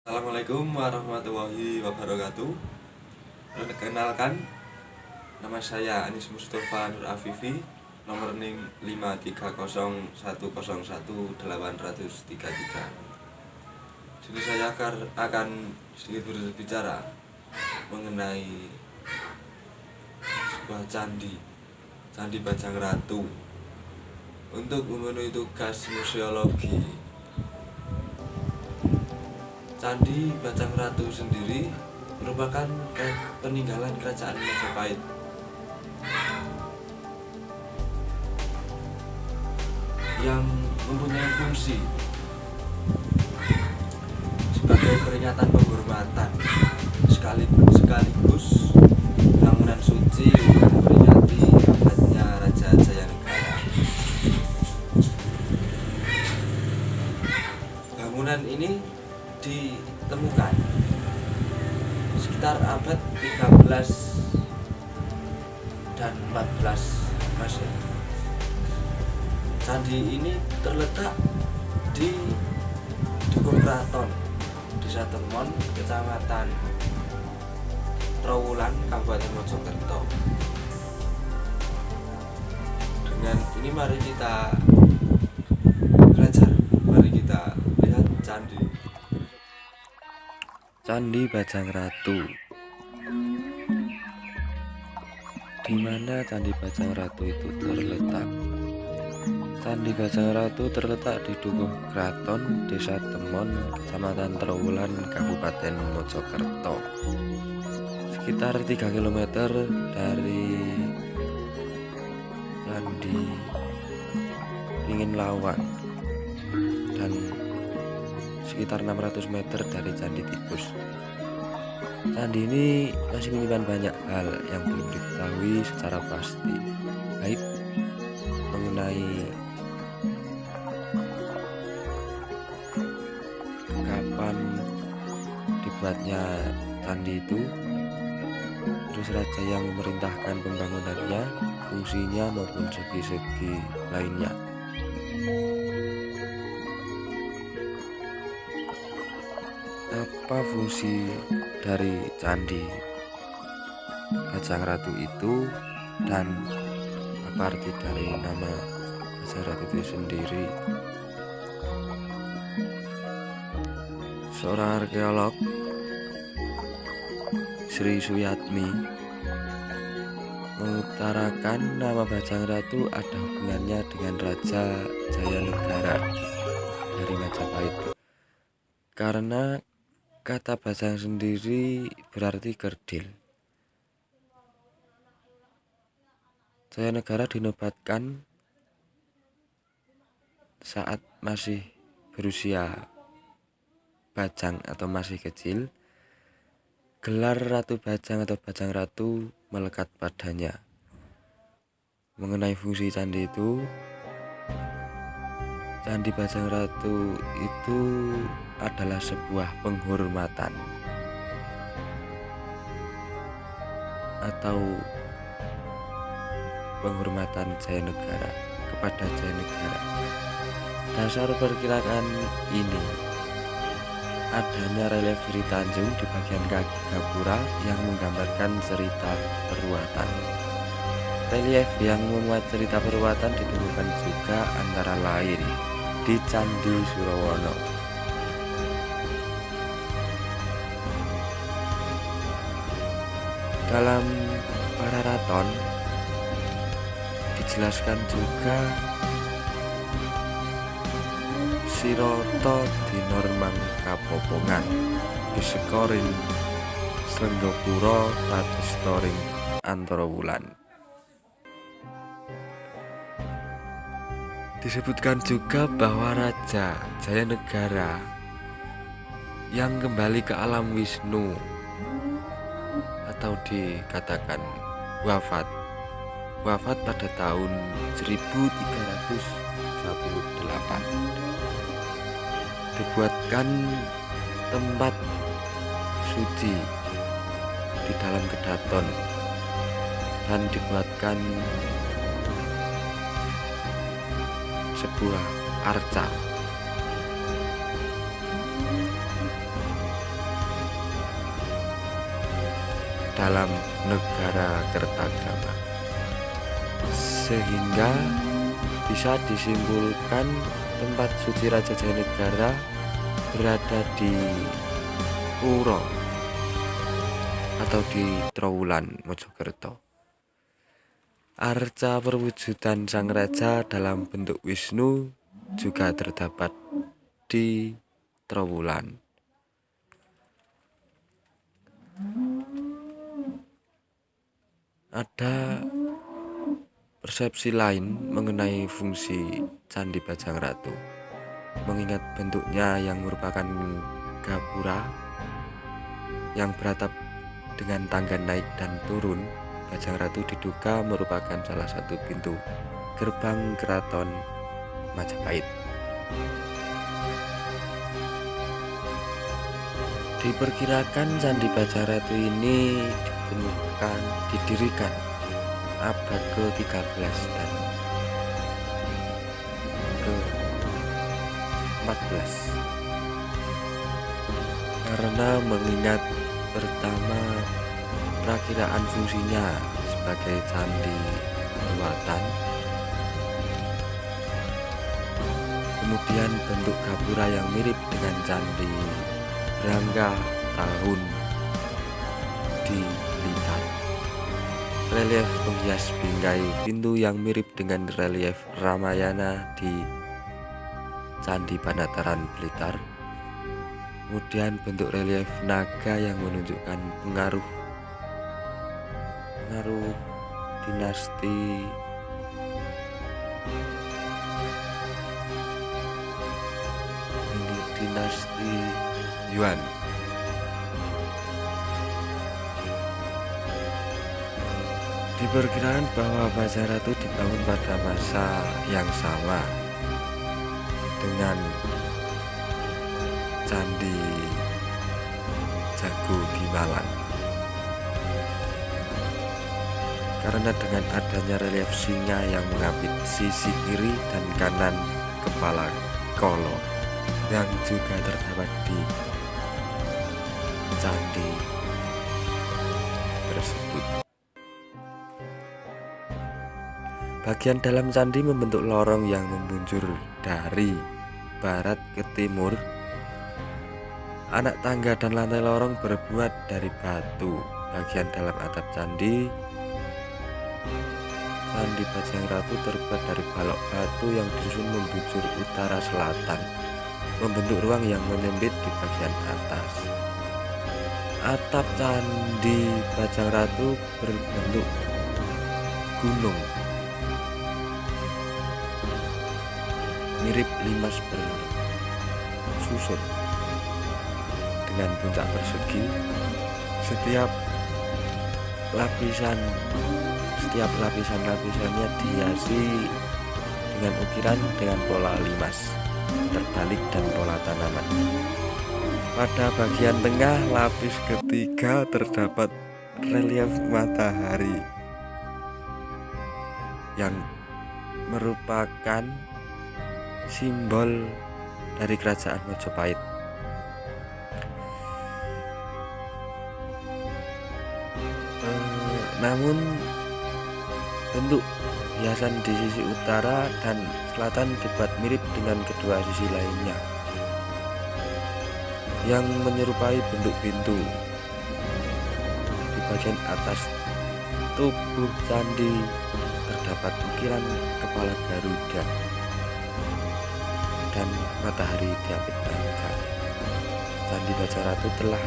Assalamualaikum warahmatullahi wabarakatuh. Perkenalkan, nama saya Anis Mustafa Nur Afifi, nomor NIM 530101833. Jadi saya akan sedikit berbicara mengenai sebuah Candi Bajang Ratu. Untuk memenuhi tugas museologi, Candi Bajang Ratu sendiri merupakan peninggalan kerajaan Majapahit yang mempunyai fungsi sebagai peringatan penghormatan sekaligus bangunan suci untuk memperingati abadnya Raja Jayanegara. Bangunan ini ditemukan sekitar abad 13 dan 14 Masehi. Candi ini terletak di Dukuh Kraton, Desa Temon, Kecamatan Trowulan, Kabupaten Mojokerto. Dengan ini mari kita belajar, mari kita lihat Candi Bajang Ratu. Di mana Candi Bajang Ratu itu terletak? Candi Bajang Ratu terletak di Dukuh Kraton, Desa Temon, Kecamatan Trowulan, Kabupaten Mojokerto. Sekitar 3 km dari Candi Ringin Lawang dan sekitar 600 meter dari Candi Tikus. Candi ini masih menyimpan banyak hal yang belum diketahui secara pasti, baik mengenai kapan dibuatnya candi itu, terus raja yang memerintahkan pembangunannya, fungsinya maupun segi-segi lainnya. Apa fungsi dari Candi Bajang Ratu itu dan apa arti dari nama Bajang Ratu itu sendiri? Seorang arkeolog, Sri Suyatmi, mengutarakan nama Bajang Ratu ada hubungannya dengan Raja Jayanegara dari Majapahit, karena kata Bajang sendiri berarti kerdil. Jayanegara dinobatkan saat masih berusia bajang atau masih kecil. Gelar Ratu Bajang atau Bajang Ratu melekat padanya. Mengenai fungsi candi itu, Candi Bajang Ratu itu adalah sebuah penghormatan atau penghormatan Jayanegara kepada Jayanegara. Dasar perkiraan ini adanya relief Sri Tanjung di bagian kaki gapura yang menggambarkan cerita perbuatan. Relief yang memuat cerita perbuatan ditemukan juga antara lain di Candi Surawana. Dalam Pararaton dijelaskan juga Siroto Dinormang Kapopongan Bisekorin Slenggopuro Latustoring Antara Wulan. Disebutkan juga bahwa Raja Jayanegara yang kembali ke alam Wisnu atau dikatakan wafat pada tahun 1338, dibuatkan tempat suci di dalam kedaton dan dibuatkan sebuah arca dalam negara Kertagama, sehingga bisa disimpulkan tempat suci Raja Jayanegara berada di Puro atau di Trowulan, Mojokerto. Arca perwujudan sang raja dalam bentuk Wisnu juga terdapat di Trowulan. Ada persepsi lain mengenai fungsi Candi Bajang Ratu. Mengingat bentuknya yang merupakan gapura yang beratap dengan tangga naik dan turun, Bajang Ratu diduga merupakan salah satu pintu gerbang keraton Majapahit. Diperkirakan Candi Bajang Ratu ini didirikan abad ke-13 dan ke-14 karena mengingat pertama perakiraan fungsinya sebagai candi ruatan, kemudian bentuk gapura yang mirip dengan candi Brangga Tahun di Blitar, relief penghias bingkai pintu yang mirip dengan relief Ramayana di Candi Panataran Blitar, kemudian bentuk relief naga yang menunjukkan pengaruh dinasti Yuan. Diperkirakan bahwa Bajang Ratu dibangun pada masa yang sama dengan Candi Jago di Malang, karena dengan adanya relief singa yang mengapit sisi kiri dan kanan kepala kolo yang juga terdapat di candi tersebut. Bagian dalam candi membentuk lorong yang membunjur dari barat ke timur. Anak tangga dan lantai lorong berbuat dari batu. Bagian dalam atap candi Bajang Ratu terbuat dari balok batu yang disusun membujur utara selatan, membentuk ruang yang menyempit di bagian atas. Atap Candi Bajang Ratu berbentuk gunung, mirip limas bersusun dengan puncak persegi. Setiap lapisan-lapisannya dihiasi dengan ukiran dengan pola limas terbalik dan pola tanaman. Pada bagian tengah lapis ketiga terdapat relief matahari yang merupakan simbol dari kerajaan Majapahit. Namun bentuk hiasan di sisi utara dan selatan dibuat mirip dengan kedua sisi lainnya yang menyerupai bentuk pintu. Di bagian atas tubuh candi terdapat ukiran kepala Garuda dan matahari diapit naga. Candi Bajang Ratu telah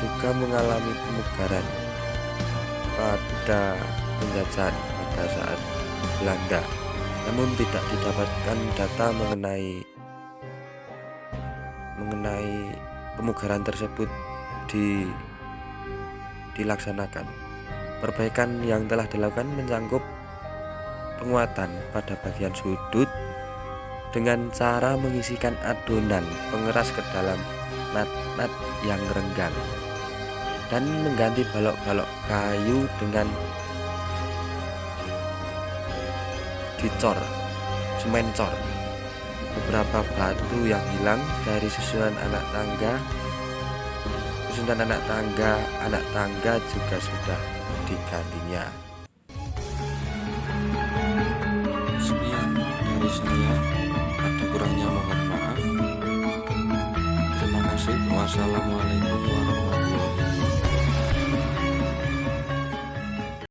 juga mengalami pemugaran pada penjajahan pada saat Belanda, namun tidak didapatkan data mengenai pemugaran tersebut dilaksanakan. Perbaikan yang telah dilakukan mencangkup penguatan pada bagian sudut dengan cara mengisikan adonan pengeras ke dalam nat-nat yang renggang dan mengganti balok-balok kayu dengan semen cor. Beberapa batu yang hilang dari susunan anak tangga susunan anak tangga juga sudah digantinya. Sekian dari saya, ada kurangnya mohon maaf. Terima kasih. Wassalamualaikum warahmatullahi